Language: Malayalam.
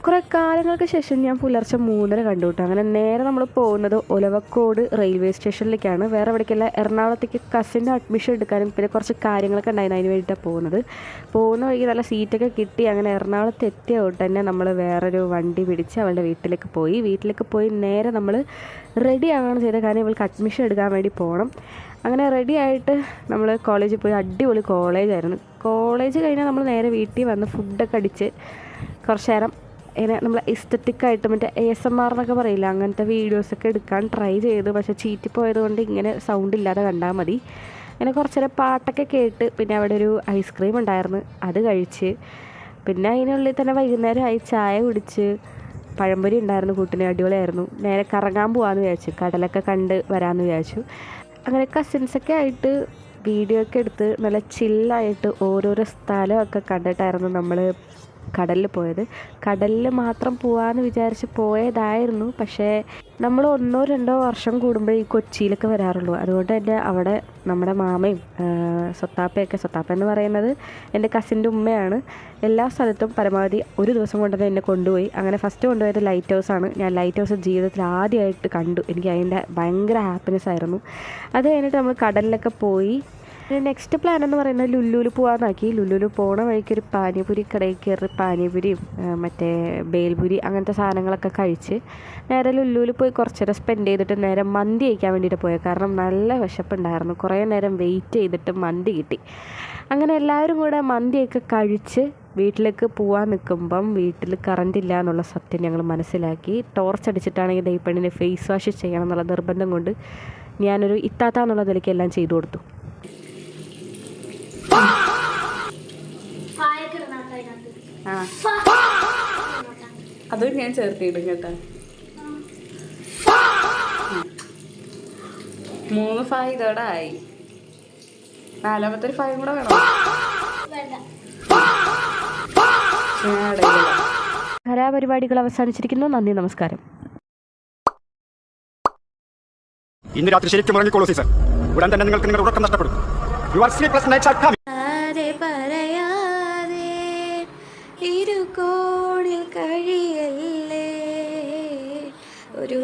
കുറേ കാലങ്ങൾക്ക് ശേഷം ഞാൻ പുലർച്ചെ 3:30 കണ്ടു കിട്ടും. അങ്ങനെ നേരെ നമ്മൾ പോകുന്നത് ഒലവക്കോട് റെയിൽവേ സ്റ്റേഷനിലേക്കാണ്. വേറെ എവിടേക്കല്ല, എറണാകുളത്തേക്ക് കസിൻ്റെ അഡ്മിഷൻ എടുക്കാനും പിന്നെ കുറച്ച് കാര്യങ്ങളൊക്കെ ഉണ്ടായിരുന്നു, അതിന് വേണ്ടിയിട്ടാണ് പോകുന്നത്. പോകുന്ന വഴിക്ക് നല്ല സീറ്റൊക്കെ കിട്ടി. അങ്ങനെ എറണാകുളത്ത് എത്തിയ തൊട്ട് തന്നെ നമ്മൾ വേറൊരു വണ്ടി പിടിച്ച് അവളുടെ വീട്ടിലേക്ക് പോയി നേരെ നമ്മൾ റെഡി ആവുകയാണ് ചെയ്തത്. കാരണം ഇവൾക്ക് അഡ്മിഷൻ എടുക്കാൻ വേണ്ടി പോകണം. അങ്ങനെ റെഡി ആയിട്ട് നമ്മൾ കോളേജിൽ പോയി. അടിപൊളി കോളേജായിരുന്നു. കോളേജ് കഴിഞ്ഞാൽ നമ്മൾ നേരെ വീട്ടിൽ വന്ന് ഫുഡൊക്കെ അടിച്ച് കുറച്ച് നേരം ഇങ്ങനെ നമ്മൾ എസ്തറ്റിക്കായിട്ട് മറ്റേ ASMR എന്നൊക്കെ പറയില്ല, അങ്ങനത്തെ വീഡിയോസൊക്കെ എടുക്കാൻ ട്രൈ ചെയ്തു. പക്ഷേ ചീറ്റിപ്പോയത് കൊണ്ട് ഇങ്ങനെ സൗണ്ട് ഇല്ലാതെ കണ്ടാൽ മതി. അങ്ങനെ കുറച്ച് നേരം പാട്ടൊക്കെ കേട്ട് പിന്നെ അവിടെ ഒരു ഐസ്ക്രീം ഉണ്ടായിരുന്നു, അത് കഴിച്ച് പിന്നെ അതിനുള്ളിൽ തന്നെ വൈകുന്നേരമായി ചായ കുടിച്ച്. പഴംപൊരി ഉണ്ടായിരുന്നു കൂട്ടിന്, അടിപൊളിയായിരുന്നു. നേരെ കറങ്ങാൻ പോകാമെന്ന് വിചാരിച്ചു, കടലൊക്കെ കണ്ട് വരാമെന്ന് വിചാരിച്ചു. അങ്ങനെ കസിൻസൊക്കെ ആയിട്ട് വീഡിയോ ഒക്കെ എടുത്ത് നല്ല ചില്ലായിട്ട് ഓരോരോ സ്ഥലമൊക്കെ കണ്ടിട്ടായിരുന്നു നമ്മൾ കടലിൽ പോയത്. കടലിൽ മാത്രം പോകാമെന്ന് വിചാരിച്ച് പോയതായിരുന്നു. പക്ഷേ നമ്മൾ 1-2 വർഷം കൂടുമ്പോൾ ഈ കൊച്ചിയിലൊക്കെ വരാറുള്ളൂ. അതുകൊണ്ട് തന്നെ അവിടെ നമ്മുടെ മാമയും സ്വത്താപ്പ എന്ന് പറയുന്നത് എൻ്റെ കസിൻ്റെ ഉമ്മയാണ്. എല്ലാ സ്ഥലത്തും പരമാവധി ഒരു ദിവസം കൊണ്ട് തന്നെ എന്നെ കൊണ്ടുപോയി. അങ്ങനെ ഫസ്റ്റ് കൊണ്ടുപോയത് ലൈറ്റ് ഹൗസാണ്. ഞാൻ ലൈറ്റ് ഹൗസ് ജീവിതത്തിൽ ആദ്യമായിട്ട് കണ്ടു. എനിക്ക് അതിൻ്റെ ഭയങ്കര ഹാപ്പിനെസ് ആയിരുന്നു. അത് കഴിഞ്ഞിട്ട് നമ്മൾ കടലിലൊക്കെ പോയി. നെക്സ്റ്റ് പ്ലാൻ എന്ന് പറയുന്നത് ലുലുവിൽ പോകാമെന്നാക്കി. ലുലുവിൽ പോണ വഴിക്ക് ഒരു പാനിപൂരി കടയിൽ കയറി പാനിപൂരിയും മറ്റേ ബേൽപൂരി അങ്ങനത്തെ സാധനങ്ങളൊക്കെ കഴിച്ച് നേരെ ലുലുവിൽ പോയി കുറച്ച് നേരം സ്പെൻഡ് ചെയ്തിട്ട് നേരെ മന്തി കഴിക്കാൻ വേണ്ടിയിട്ട് പോയത്. കാരണം നല്ല വിശപ്പുണ്ടായിരുന്നു. കുറേ നേരം വെയിറ്റ് ചെയ്തിട്ട് മന്തി കിട്ടി. അങ്ങനെ എല്ലാവരും കൂടെ മന്തിയൊക്കെ കഴിച്ച് വീട്ടിലേക്ക് പോകാൻ നിൽക്കുമ്പം വീട്ടിൽ കറണ്ട് ഇല്ല എന്നുള്ള സത്യം ഞങ്ങൾ മനസ്സിലാക്കി. ടോർച്ച് അടിച്ചിട്ടാണെങ്കിൽ ഈ പെണ്ണിനെ ഫേസ് വാഷ് ചെയ്യണം എന്നുള്ള നിർബന്ധം കൊണ്ട് ഞാനൊരു ഇത്താത്ത എന്നുള്ള നിലയ്ക്ക് എല്ലാം ചെയ്തു കൊടുത്തു. അതും ഞാൻ ചേർത്തിടും കേട്ടോ. 3 ഫായ് ഇതോടെ ആയി. 4ാമത്തെ ഫായും കൂടെ വേണം. കലാപരിപാടികൾ അവസാനിച്ചിരിക്കുന്നു. നന്ദി, നമസ്കാരം. ഇന്ന് രാത്രി ശരിക്കും ഉറങ്ങിക്കോളൂ സീസർ. ഉടൻ തന്നെ നിങ്ങൾക്ക് നിങ്ങളുടെ ഉറക്കം നഷ്ടപ്പെടും. പറയാതെ ഇരുകോണിൽ കഴിയല്ലേ ഒരു